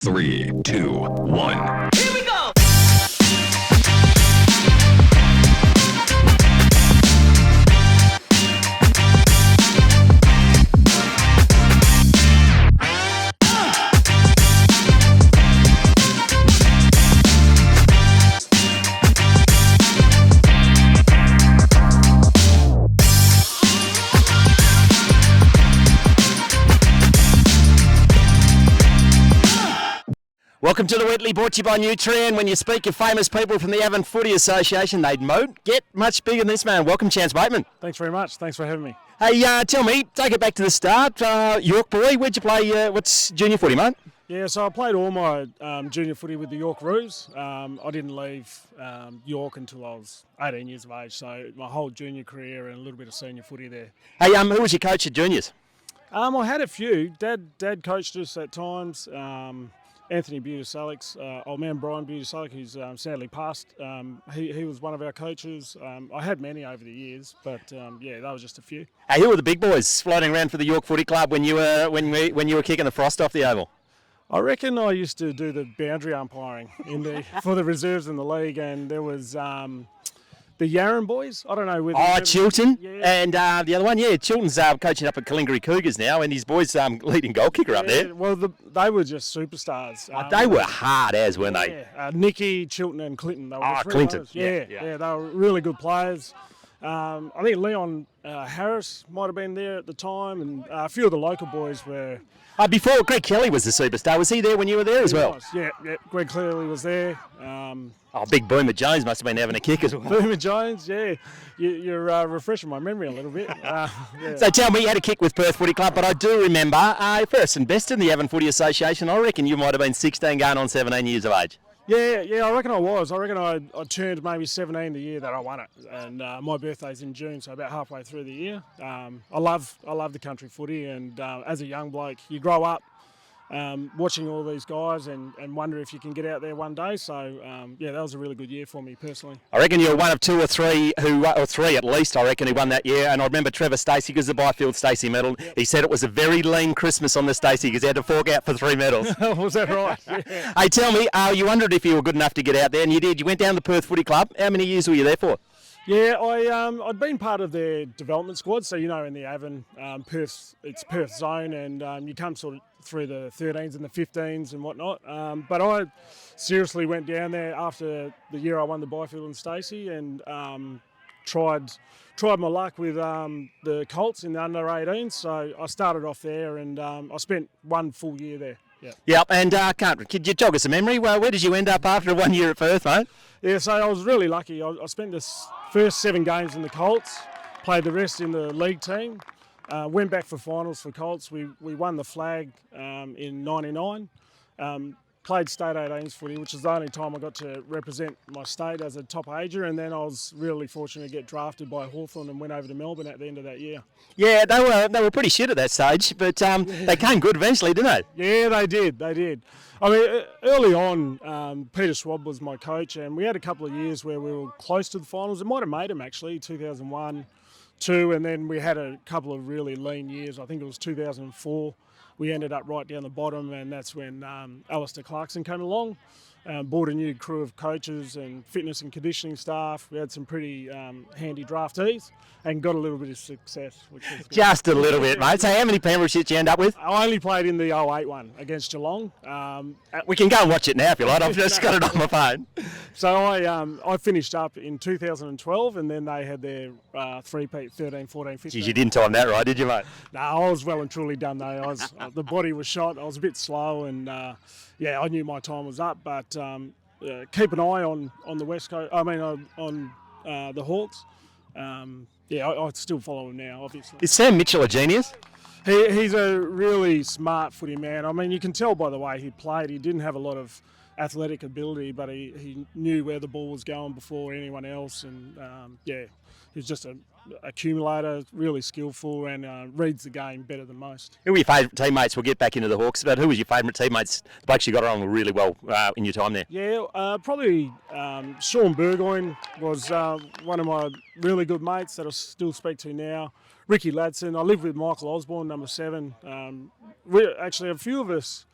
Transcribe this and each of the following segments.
3, 2, 1. Here we go! Welcome to the Whitley, brought to you by Nutrien. When you speak of famous people from the Avon Footy Association, they won't get much bigger than this man. Welcome, Chance Bateman. Thanks very much. Thanks for having me. Hey, tell me, take it back to the start. York boy, where'd you play? What's junior footy, mate? Yeah, so I played all my junior footy with the York Roos. I didn't leave York until I was 18 years of age, so my whole junior career and a little bit of senior footy there. Hey, who was your coach at juniors? I had a few. Dad coached us at times. Anthony Butasalik, old man Brian Butasalik, who's sadly passed. He was one of our coaches. I had many over the years, but yeah, that was just a few. Hey, who were the big boys floating around for the York Footy Club when you were kicking the frost off the oval? I reckon I used to do the boundary umpiring for the reserves in the league, and there was the Yarran boys. I don't know whether. Oh, Chilton, yeah. and the other one, yeah, Chilton's coaching up at Kalingari Cougars now, and his boy's leading goal kicker up there. Well, they were just superstars. They were hard as, weren't they? Nicky, Chilton, and Clinton. They were the three Clinton. guys. Yeah, they were really good players. I think Leon Harris might have been there at the time, and a few of the local boys were. Before, Greg Kelly was the superstar. Was he there when you were there as well? Yeah, Greg Clearly was there. Big Boomer Jones must have been having a kick as well. Boomer Jones, yeah. You're refreshing my memory a little bit. Yeah. So tell me, you had a kick with Perth Footy Club, but I do remember first and best in the Avon Footy Association. I reckon you might have been 16 going on 17 years of age. Yeah, I reckon I was. I reckon I turned maybe 17 the year that I won it, and my birthday's in June, so about halfway through the year. I love the country footy, and as a young bloke, you grow up watching all these guys and wonder if you can get out there one day. So yeah, that was a really good year for me personally. I reckon you're one of two or three or three at least, I reckon, who won that year. And I remember Trevor Stacey, because the Byfield Stacey medal, he said it was a very lean Christmas on the Stacey because he had to fork out for 3 medals. Was that right? Yeah. Hey, tell me, you wondered if you were good enough to get out there, and you did. You went down to the Perth Footy Club. How many years were you there for? Yeah, I'd been part of their development squad, so in the Avon, it's Perth zone, and you come sort of through the 13s and the 15s and whatnot. But I seriously went down there after the year I won the Byfield and Stacey, and tried my luck with the Colts in the under 18s. So I started off there, and I spent 1 full year there. Yep, and could you jog us a memory? Well, where did you end up after 1 year at Perth, mate? Yeah, so I was really lucky. I spent the first 7 games in the Colts, played the rest in the league team, went back for finals for Colts. We won the flag in '99. Played state 18s footy, which is the only time I got to represent my state as a top ager, and then I was really fortunate to get drafted by Hawthorn and went over to Melbourne at the end of that year. Yeah, they were pretty shit at that stage, but they came good eventually, didn't they? Yeah, they did. I mean, early on, Peter Schwab was my coach, and we had a couple of years where we were close to the finals. It might have made them, actually, 2001, 2, and then we had a couple of really lean years. I think it was 2004. We ended up right down the bottom, and that's when Alistair Clarkson came along, brought a new crew of coaches and fitness and conditioning staff. We had some pretty handy draftees and got a little bit of success. Which was good. Just a little bit, mate. So how many premierships did you end up with? I only played in the 08 one against Geelong. We can go and watch it now if you like. I've just got it on my phone. So I finished up in 2012, and then they had their three-peat 13, 14, 15. Jeez, you didn't time that right, did you, mate? No, I was well and truly done though. The body was shot. I was a bit slow, and yeah, I knew my time was up. But keep an eye on the West Coast. I mean, on the Hawks. Yeah, I still follow him now, obviously. Is Sam Mitchell a genius? He's a really smart footy man. I mean, you can tell by the way he played. He didn't have a lot of athletic ability, but he knew where the ball was going before anyone else. And yeah, he was just an accumulator, really skillful, and reads the game better than most. Who were your favourite teammates? We'll get back into the Hawks, but who was your favourite teammates? The blokes you got on really well in your time there? Yeah, probably Sean Burgoyne was one of my really good mates that I still speak to now. Ricky Ladson. I lived with Michael Osborne, number 7. Actually, a few of us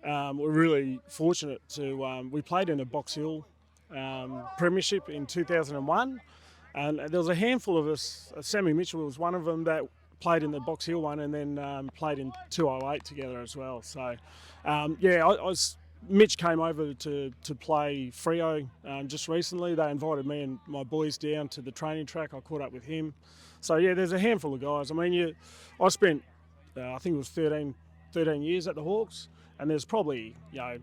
we're really fortunate to. We played in a Box Hill premiership in 2001, and there was a handful of us. Sammy Mitchell was one of them that played in the Box Hill one, and then played in 208 together as well. So, Mitch came over to play Freo just recently. They invited me and my boys down to the training track. I caught up with him. So yeah, there's a handful of guys. I mean, I spent I think it was 13 years at the Hawks, and there's probably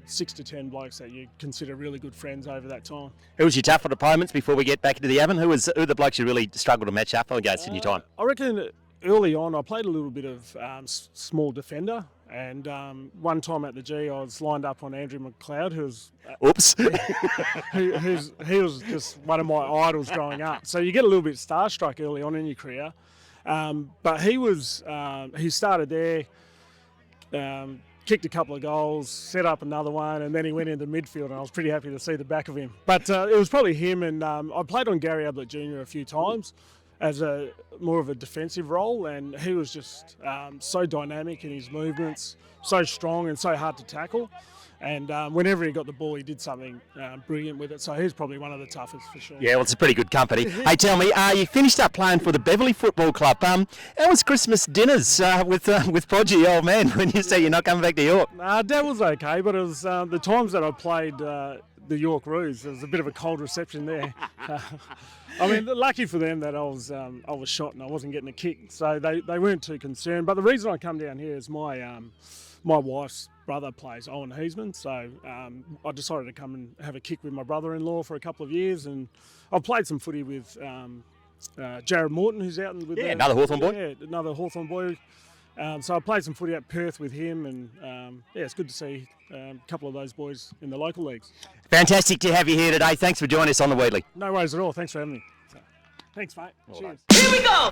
6 to 10 blokes that you consider really good friends over that time. Who was your tough opponents before we get back into the Avon? Who are the blokes you really struggled to match up against in your time? I reckon early on I played a little bit of small defender, and one time at the G I was lined up on Andrew McLeod, who was Oops. he was just one of my idols growing up. So you get a little bit starstruck early on in your career. But he started there, kicked a couple of goals, set up another one, and then he went into midfield, and I was pretty happy to see the back of him. But it was probably him, and I played on Gary Ablett Jr. a few times as more of a defensive role, and he was just so dynamic in his movements, so strong and so hard to tackle. And whenever he got the ball, he did something brilliant with it. So he's probably one of the toughest for sure. Yeah, well, it's a pretty good company. Hey, tell me, you finished up playing for the Beverley Football Club. How was Christmas dinners with Podgy, old man, when you say you're not coming back to York? That was okay, but it was the times that I played the York Roos, there was a bit of a cold reception there. I mean, lucky for them that I was shot and I wasn't getting a kick, so they weren't too concerned. But the reason I come down here is my wife's brother plays Owen Heisman, so I decided to come and have a kick with my brother-in-law for a couple of years, and I've played some footy with Jared Morton, who's out with another Hawthorn boy. Yeah, another Hawthorn boy. So I played some footy at Perth with him, and it's good to see a couple of those boys in the local leagues. Fantastic to have you here today. Thanks for joining us on the Wheatley. No worries at all. Thanks for having me. Thanks, mate. All Cheers. right. Here we go!